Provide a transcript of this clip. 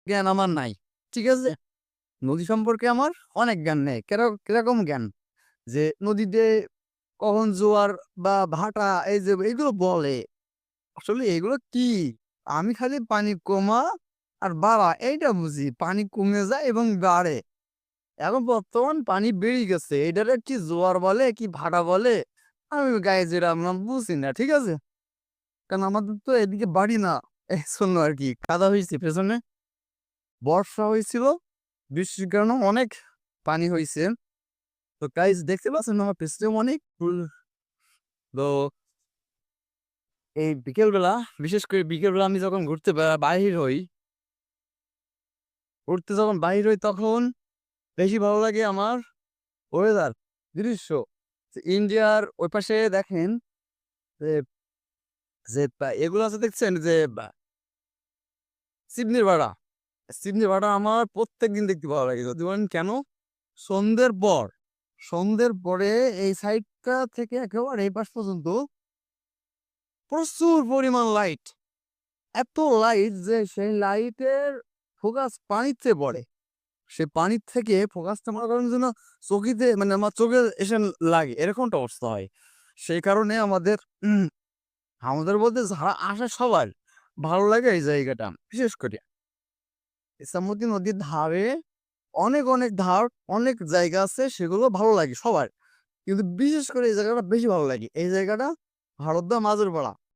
জ্ঞান আমার নাই। ঠিক আছে? নদী সম্পর্কে আমার অনেক জ্ঞান নেই। কিরকম জ্ঞান? যে নদীতে কখন জোয়ার বা ভাটা এই যে এগুলো বলে, আসলে এগুলো কি? আমি খালি পানি কমা আর বাড়া এইটা বুঝি। পানি কমে যায় এবং বাড়ে। এখন বর্তমান পানি বেড়ে গেছে। এটারে কি জোয়ার বলে, কি ভাটা বলে? আমি গায়ে যেটা আমরা বুঝি না। ঠিক আছে? কারণ আমাদের তো এদিকে বাড়ি না। এজন্য আরকি। কাদা হইছে পেছনে। বর্ষা হয়েছিল। বৃষ্টির কারণে অনেক পানি হইছে। তো গাইস দেখতে পাচ্ছেন আমার পেছনে অনেক ফুল। তো এই বিকেলবেলা, বিশেষ করে বিকেলবেলা আমি যখন ঘুরতে বাহির হই, ঘুরতে যখন বাহির হই তখন বেশি ভালো লাগে আমার ওয়েদার, দৃশ্য। ইন্ডিয়ার ওই পাশে দেখেন যে, এগুলো আছে দেখছেন যে সিডনির পাড়া। সিডনির পাড়া আমার প্রত্যেকদিন দেখতে ভালো লাগে। যদি বলেন কেন? সন্ধ্যের পর, সন্ধ্যের পরে এই সাইডটা থেকে একেবারে এই পাশ পর্যন্ত প্রচুর পরিমাণ লাইট। এত লাইট যে সেই লাইটের ফোকাস পানিতে পড়ে। সে পানির থেকে ফোকাসটা মনে করেন যেন চকিতে মানে আমার চোখে এসে লাগে এরকমটা অবস্থা হয়। সেই কারণে আমাদের বলতে যারা আসে সবার ভালো লাগে এই জায়গাটা। বিশেষ করে ইছামতি নদীর ধারে অনেক অনেক জায়গা আছে সেগুলো ভালো লাগে সবার। কিন্তু বিশেষ করে এই জায়গাটা বেশি ভালো লাগে। এই জায়গাটা হাড়দ্দা মাঝের পাড়া।